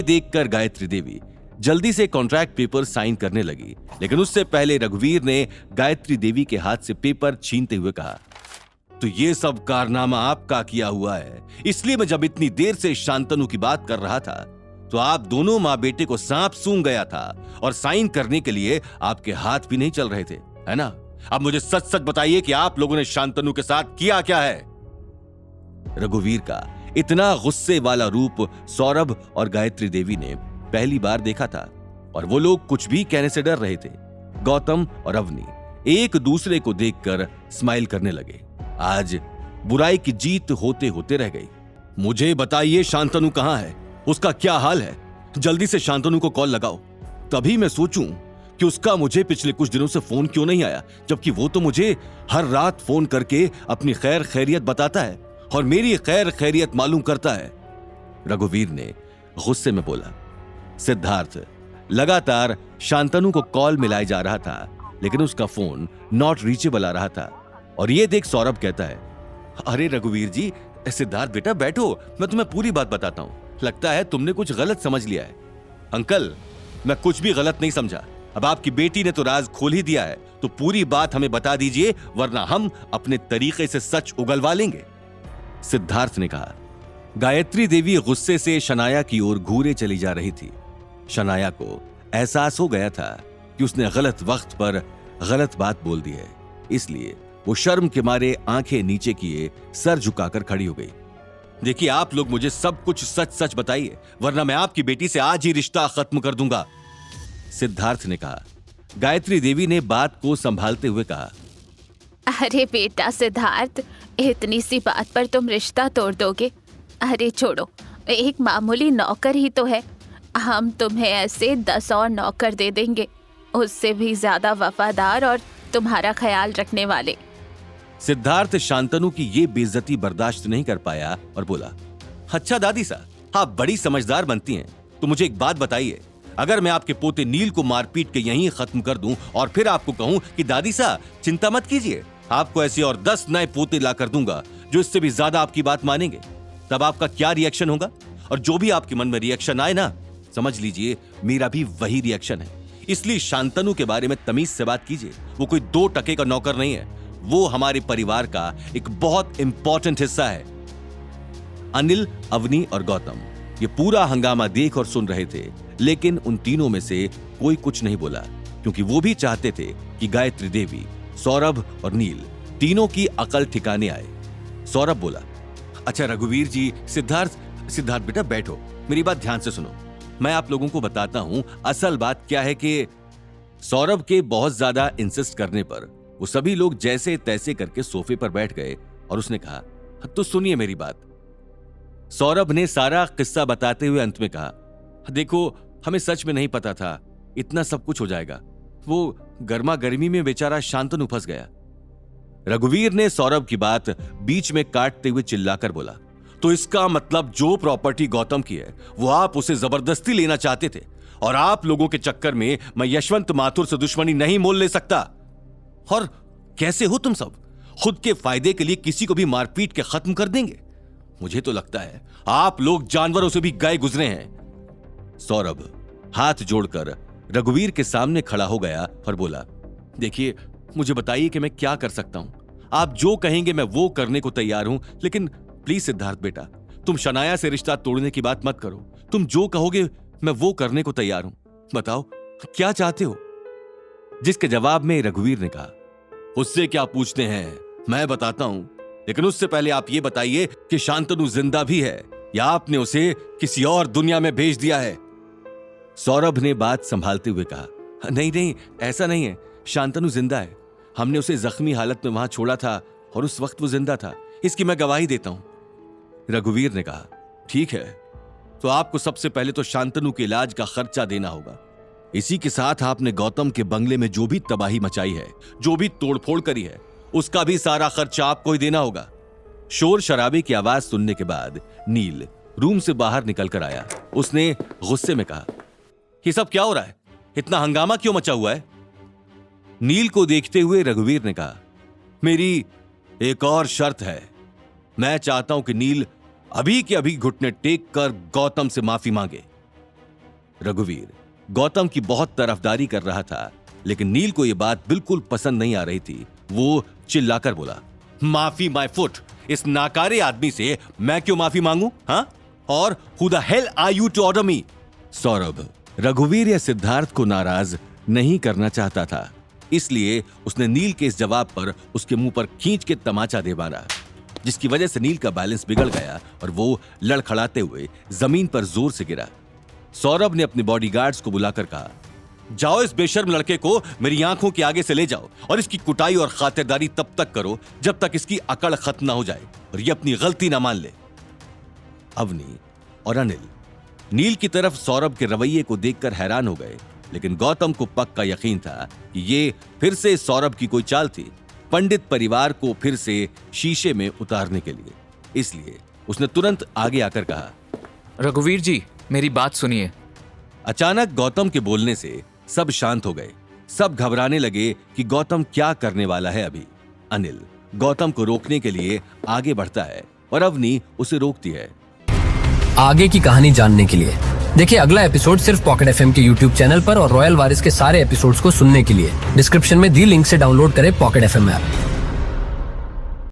देखकर गायत्री देवी जल्दी से कॉन्ट्रैक्ट पेपर साइन करने लगी, लेकिन उससे पहले रघुवीर ने गायत्री देवी के हाथ से पेपर छीनते हुए कहा, तो ये सब कारनामा आपका किया हुआ है, इसलिए मैं जब इतनी देर से शांतनु की बात कर रहा था तो आप दोनों माँ बेटे को सांप सूंघ गया था और साइन करने के लिए आपके हाथ भी नहीं चल रहे थे, है ना? अब मुझे सच सच बताइए कि आप लोगों ने शांतनु के साथ किया क्या है? रघुवीर का इतना गुस्से वाला रूप सौरभ और गायत्री देवी ने पहली बार देखा था और वो लोग कुछ भी कहने से डर रहे थे। गौतम और अवनी एक दूसरे को देखकर स्माइल करने लगे। आज बुराई की जीत होते होते रह गई। मुझे बताइए शांतनु कहां है, उसका क्या हाल है? जल्दी से शांतनु को कॉल लगाओ। तभी मैं सोचूं कि उसका मुझे पिछले कुछ दिनों से फोन क्यों नहीं आया, जबकि वो तो मुझे हर रात फोन करके अपनी खैर खैरियत बताता है और मेरी खैर खैरियत मालूम करता है। रघुवीर ने गुस्से में बोला। सिद्धार्थ लगातार शांतनु को कॉल मिलाए जा रहा था, लेकिन उसका फोन नॉट रीचेबल आ रहा था और ये देख सौरभ कहता है, अरे रघुवीर जी, सिद्धार्थ बेटा बैठो, मैं तुम्हें पूरी बात बताता हूं। लगता है तुमने कुछ गलत समझ लिया है। अंकल, मैं कुछ भी गलत नहीं समझा। अब आपकी बेटी ने तो राज खोल ही दिया है, तो पूरी बात हमें बता दीजिए, वरना हम अपने तरीके से सच उगलवा लेंगे। सिद्धार्थ ने कहा। गायत्री देवी गुस्से से शनाया की ओर घूरे चली जा रही थी। शनाया को एहसास हो गया था कि उसने गलत वक्त पर गलत बात बोल दी है, इसलिए वो शर्म के मारे आंखें नीचे किए सर झुकाकर खड़ी हो गई। देखिए, आप लोग मुझे सब कुछ सच सच बताइए, वरना मैं आपकी बेटी से आज ही रिश्ता खत्म कर दूंगा, सिद्धार्थ ने कहा। गायत्री देवी ने बात को संभालते हुए कहा, अरे बेटा सिद्धार्थ, इतनी सी बात पर तुम रिश्ता तोड़ दोगे? अरे छोड़ो, एक मामूली नौकर ही तो है। हम तुम्हें ऐसे 10 और नौकर दे देंगे, उससे भी ज्यादा वफादार और तुम्हारा ख्याल रखने वाले। सिद्धार्थ शांतनु की ये बेइज्जती बर्दाश्त नहीं कर पाया और बोला, अच्छा दादी सा, आप बड़ी समझदार बनती हैं, तो मुझे एक बात बताइए, अगर मैं आपके पोते नील को मारपीट के यहीं खत्म कर दूं और फिर आपको कहूं कि दादी सा चिंता मत कीजिए, आपको ऐसे और 10 नए पोते ला कर दूंगा जो इससे भी ज्यादा आपकी बात मानेंगे, तब आपका क्या रिएक्शन होगा? और जो भी आपके मन में रिएक्शन आए ना, समझ लीजिए मेरा भी वही रिएक्शन है। इसलिए शांतनु के बारे में तमीज से बात कीजिए। वो कोई 2 टके का नौकर नहीं है, वो हमारे परिवार का एक बहुत इंपॉर्टेंट हिस्सा है। अनिल, अवनी और गौतम ये पूरा हंगामा देख और सुन रहे थे, लेकिन उन तीनों में से कोई कुछ नहीं बोला, क्योंकि वो भी चाहते थे कि गायत्री देवी, सौरभ और नील तीनों की अकल ठिकाने आए। सौरभ बोला, अच्छा रघुवीर जी, सिद्धार्थ बेटा बैठो, मेरी बात ध्यान से सुनो, मैं आप लोगों को बताता हूं असल बात क्या है। कि सौरभ के बहुत ज्यादा इंसिस्ट करने पर वो सभी लोग जैसे तैसे करके सोफे पर बैठ गए और उसने कहा, तो सुनिए मेरी बात। सौरभ ने सारा किस्सा बताते हुए अंत में कहा, देखो हमें सच में नहीं पता था इतना सब कुछ हो जाएगा, वो गर्मा गर्मी में बेचारा शांतनु फंस गया। रघुवीर ने सौरभ की बात बीच में काटते हुए चिल्लाकर बोला, तो इसका मतलब जो प्रॉपर्टी गौतम की है वो आप उसे जबरदस्ती लेना चाहते थे, और आप लोगों के चक्कर में मैं यशवंत माथुर से दुश्मनी नहीं मोल ले सकता। और कैसे हो तुम सब, खुद के फायदे के लिए किसी को भी मारपीट के खत्म कर देंगे? मुझे तो लगता है आप लोग जानवरों से भी गए गुजरे हैं। सौरभ हाथ जोड़कर रघुवीर के सामने खड़ा हो गया और बोला, देखिए मुझे बताइए कि मैं क्या कर सकता हूं, आप जो कहेंगे मैं वो करने को तैयार हूं, लेकिन प्लीज सिद्धार्थ बेटा, तुम शनाया से रिश्ता तोड़ने की बात मत करो, तुम जो कहोगे मैं वो करने को तैयार हूं, बताओ क्या चाहते हो? जिसके जवाब में रघुवीर ने कहा, उससे क्या पूछते हैं, मैं बताता हूं, लेकिन उससे पहले आप ये बताइए कि शांतनु जिंदा भी है या आपने उसे किसी और दुनिया में भेज दिया है? सौरभ ने बात संभालते हुए कहा, नहीं ऐसा नहीं है, शांतनु जिंदा है, हमने उसे जख्मी हालत में वहां छोड़ा था और उस वक्त वो जिंदा था, इसकी मैं गवाही देता हूं। रघुवीर ने कहा, ठीक है, तो आपको सबसे पहले तो शांतनु के इलाज का खर्चा देना होगा। इसी के साथ आपने गौतम के बंगले में जो भी तबाही मचाई है, जो भी तोड़फोड़ करी है, उसका भी सारा खर्चा आपको ही देना होगा। शोर शराबे की आवाज सुनने के बाद नील रूम से बाहर निकलकर आया। उसने गुस्से में कहा, ये सब क्या हो रहा है, इतना हंगामा क्यों मचा हुआ है? नील को देखते हुए रघुवीर ने कहा, मेरी एक और शर्त है, मैं चाहता हूं कि नील अभी के अभी घुटने टेक कर गौतम से माफी मांगे। रघुवीर गौतम की बहुत तरफदारी कर रहा था, लेकिन नील को यह बात बिल्कुल पसंद नहीं आ रही थी। वो चिल्लाकर बोला, माफी माय फुट, इस नाकारे आदमी से मैं क्यों माफी मांगू? हाँ? और who the hell are you to order me? Saurabh रघुवीर या सिद्धार्थ को नाराज नहीं करना चाहता था, इसलिए उसने नील के इस जवाब पर उसके मुंह पर खींच के तमाचा दे मारा, जिसकी वजह से नील का बैलेंस बिगड़ गया और वो लड़खड़ाते हुए जमीन पर जोर से गिरा। सौरभ ने अपने बॉडीगार्ड्स को बुलाकर कहा, जाओ इस बेशर्म लड़के को मेरी आंखों के आगे से ले जाओ और इसकी कुटाई और खातिरदारी तब तक करो जब तक इसकी अकड़ खत्म ना हो जाए और ये अपनी गलती ना मान ले। अवनी और अनिल नील की तरफ सौरभ के रवैये को देखकर हैरान हो गए, लेकिन गौतम को पक्का यकीन था कि ये फिर से सौरभ की कोई चाल थी, पंडित परिवार को फिर से शीशे में उतारने के लिए। इसलिए उसने तुरंत आगे आकर कहा, रघुवीर जी, मेरी बात सुनिए। अचानक गौतम के बोलने से सब शांत हो गए। सब घबराने लगे कि गौतम क्या करने वाला है। अभी अनिल गौतम को रोकने के लिए आगे बढ़ता है और अवनी उसे रोकती है। आगे की कहानी जानने के लिए देखिए अगला एपिसोड सिर्फ पॉकेट एफएम के यूट्यूब चैनल पर और रॉयल वारिस के सारे एपिसोड्स को सुनने के लिए डिस्क्रिप्शन में दी लिंक से डाउनलोड करें पॉकेट एफएम ऐप।